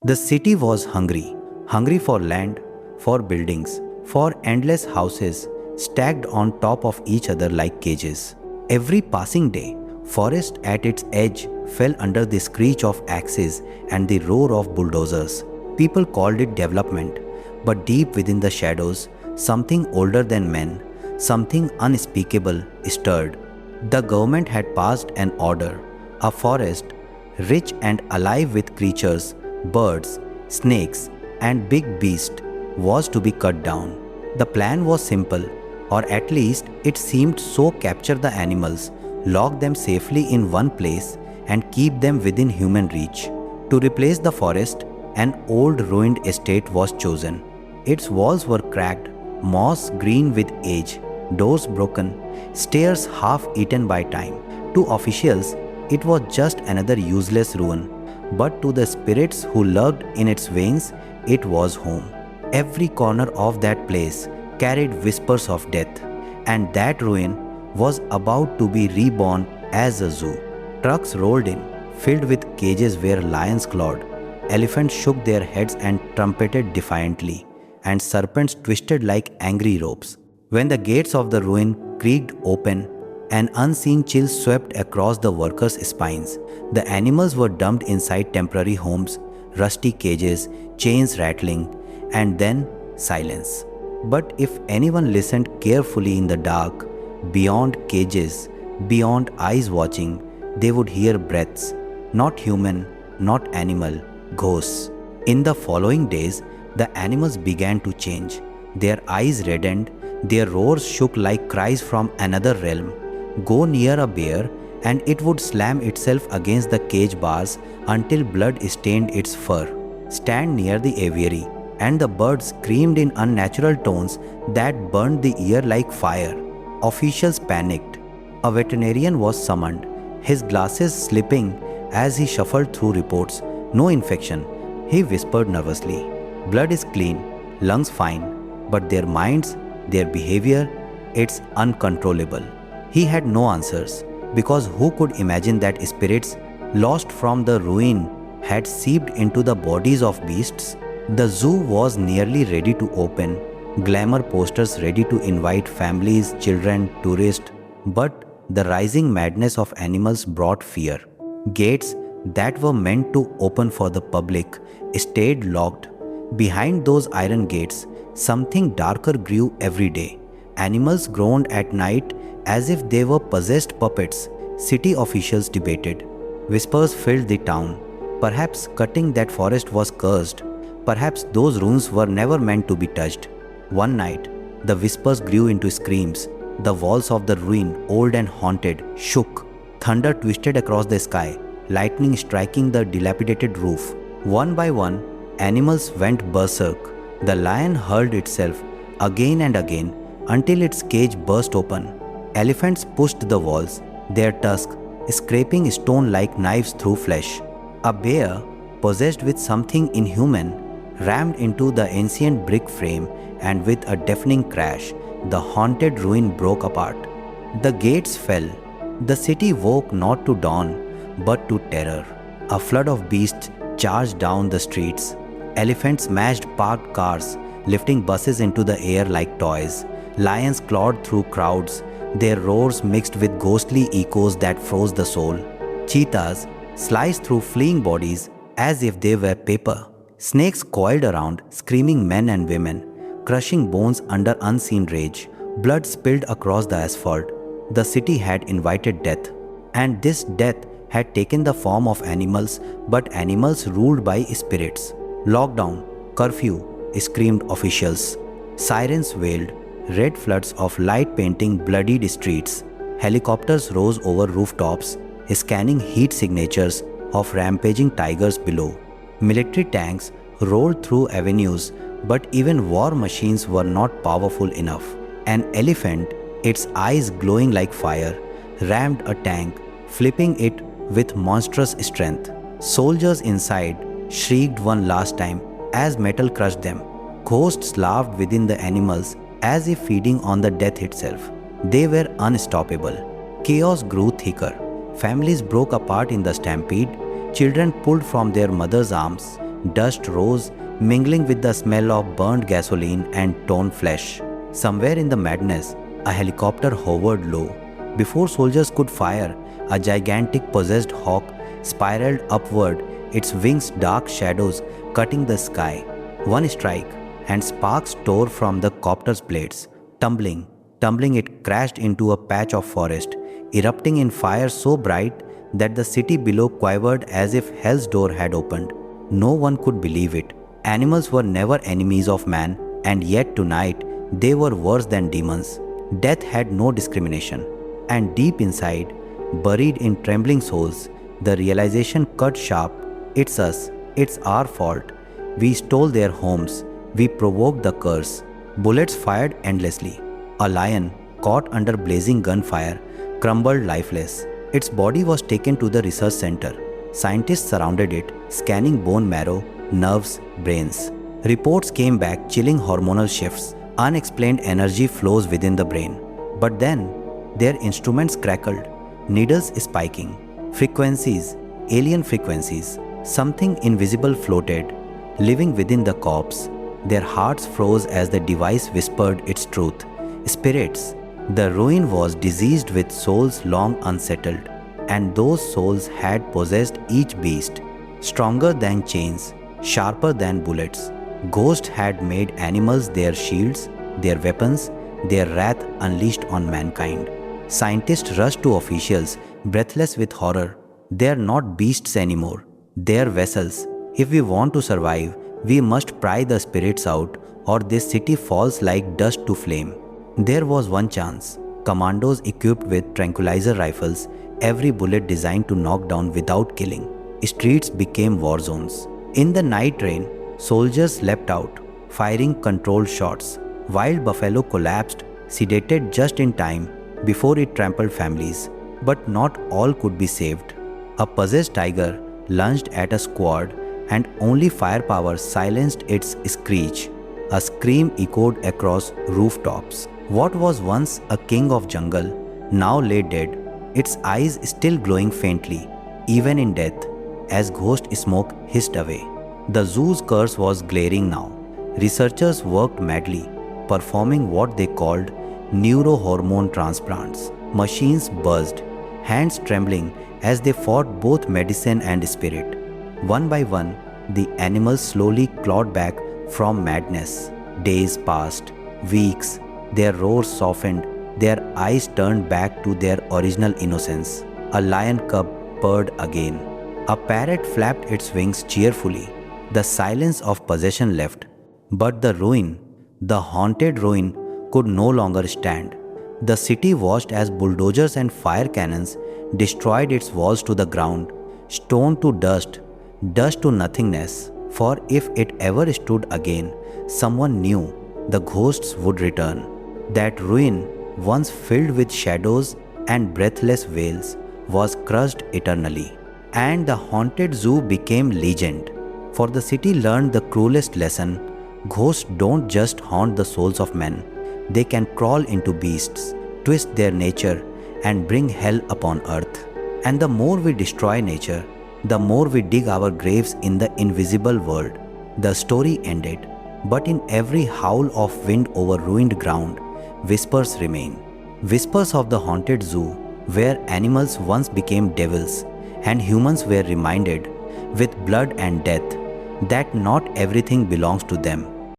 The city was hungry, hungry for land, for buildings, for endless houses stacked on top of each other like cages. Every passing day, forest at its edge fell under the screech of axes and the roar of bulldozers. People called it development, but deep within the shadows, something older than men, something unspeakable stirred. The government had passed an order, a forest, rich and alive with creatures, birds, snakes, and big beasts, was to be cut down. The plan was simple, or at least it seemed so: capture the animals, lock them safely in one place, and keep them within human reach. To replace the forest, an old ruined estate was chosen. Its walls were cracked, moss green with age, doors broken, stairs half eaten by time. To officials, it was just another useless ruin, but to the spirits who lurked in its veins, it was home. Every corner of that place carried whispers of death, and that ruin was about to be reborn as a zoo. Trucks rolled in, filled with cages where lions clawed, elephants shook their heads and trumpeted defiantly, and serpents twisted like angry ropes. When the gates of the ruin creaked open, an unseen chill swept across the workers' spines. The animals were dumped inside temporary homes, rusty cages, chains rattling, and then silence. But if anyone listened carefully in the dark, beyond cages, beyond eyes watching, they would hear breaths, not human, not animal, ghosts. In the following days, the animals began to change. Their eyes reddened, their roars shook like cries from another realm. Go near a bear, and it would slam itself against the cage bars until blood stained its fur. Stand near the aviary, and the birds screamed in unnatural tones that burned the ear like fire. Officials panicked. A veterinarian was summoned, his glasses slipping as he shuffled through reports. No infection, he whispered nervously. Blood is clean, lungs fine, but their minds, their behavior, it's uncontrollable. He had no answers, because who could imagine that spirits lost from the ruin had seeped into the bodies of beasts? The zoo was nearly ready to open, glamour posters ready to invite families, children, tourists, but the rising madness of animals brought fear. Gates that were meant to open for the public stayed locked. Behind those iron gates, something darker grew every day. Animals groaned at night as if they were possessed puppets. City officials debated. Whispers filled the town. Perhaps cutting that forest was cursed. Perhaps those ruins were never meant to be touched. One night, the whispers grew into screams. The walls of the ruin, old and haunted, shook. Thunder twisted across the sky, lightning striking the dilapidated roof. One by one, animals went berserk. The lion hurled itself again and again until its cage burst open. Elephants pushed the walls, their tusks scraping stone like knives through flesh. A bear, possessed with something inhuman, rammed into the ancient brick frame, and with a deafening crash, the haunted ruin broke apart. The gates fell. The city woke not to dawn, but to terror. A flood of beasts charged down the streets. Elephants smashed parked cars, lifting buses into the air like toys. Lions clawed through crowds, their roars mixed with ghostly echoes that froze the soul. Cheetahs sliced through fleeing bodies as if they were paper. Snakes coiled around, screaming men and women, crushing bones under unseen rage. Blood spilled across the asphalt. The city had invited death, and this death had taken the form of animals, but animals ruled by spirits. Lockdown, curfew, screamed officials. Sirens wailed, red floods of light painting bloodied streets. Helicopters rose over rooftops, scanning heat signatures of rampaging tigers below. Military tanks rolled through avenues, but even war machines were not powerful enough. An elephant, its eyes glowing like fire, rammed a tank, flipping it with monstrous strength. Soldiers inside shrieked one last time as metal crushed them. Ghosts laughed within the animals as if feeding on the death itself. They were unstoppable. Chaos grew thicker. Families broke apart in the stampede. Children pulled from their mothers' arms. Dust rose, mingling with the smell of burnt gasoline and torn flesh. Somewhere in the madness, a helicopter hovered low. Before soldiers could fire, a gigantic possessed hawk spiraled upward, its wings dark shadows cutting the sky. One strike, and sparks tore from the copter's blades. Tumbling, it crashed into a patch of forest, erupting in fire so bright that the city below quivered as if hell's door had opened. No one could believe it. Animals were never enemies of man, and yet tonight they were worse than demons. Death had no discrimination. And deep inside, buried in trembling souls, the realization cut sharp. It's us. It's our fault. We stole their homes. We provoked the curse. Bullets fired endlessly. A lion, caught under blazing gunfire, crumbled lifeless. Its body was taken to the research center. Scientists surrounded it, scanning bone marrow, nerves, brains. Reports came back, chilling hormonal shifts. Unexplained energy flows within the brain. But then, their instruments crackled, needles spiking, frequencies, alien frequencies. Something invisible floated, living within the corpse. Their hearts froze as the device whispered its truth. Spirits. The ruin was diseased with souls long unsettled, and those souls had possessed each beast. Stronger than chains, sharper than bullets. Ghosts had made animals their shields, their weapons, their wrath unleashed on mankind. Scientists rushed to officials, breathless with horror. They are not beasts anymore. They are vessels. If we want to survive, we must pry the spirits out, or this city falls like dust to flame. There was one chance. Commandos equipped with tranquilizer rifles, every bullet designed to knock down without killing. Streets became war zones. In the night rain, soldiers leapt out, firing controlled shots. Wild buffalo collapsed, sedated just in time before it trampled families. But not all could be saved. A possessed tiger lunged at a squad, and only firepower silenced its screech. A scream echoed across rooftops. What was once a king of jungle now lay dead, its eyes still glowing faintly, even in death, as ghost smoke hissed away. The zoo's curse was glaring now. Researchers worked madly, performing what they called neurohormone transplants. Machines buzzed, hands trembling as they fought both medicine and spirit. One by one, the animals slowly clawed back from madness. Days passed, weeks, their roars softened, their eyes turned back to their original innocence. A lion cub purred again. A parrot flapped its wings cheerfully. The silence of possession left. But the ruin, the haunted ruin, could no longer stand. The city watched as bulldozers and fire cannons destroyed its walls to the ground, stone to dust, dust to nothingness. For if it ever stood again, someone knew the ghosts would return. That ruin, once filled with shadows and breathless wails, was crushed eternally. And the haunted zoo became legend. For the city learned the cruelest lesson: ghosts don't just haunt the souls of men. They can crawl into beasts, twist their nature, and bring hell upon earth. And the more we destroy nature, the more we dig our graves in the invisible world. The story ended, but in every howl of wind over ruined ground, whispers remain. Whispers of the haunted zoo, where animals once became devils, and humans were reminded, with blood and death, that not everything belongs to them.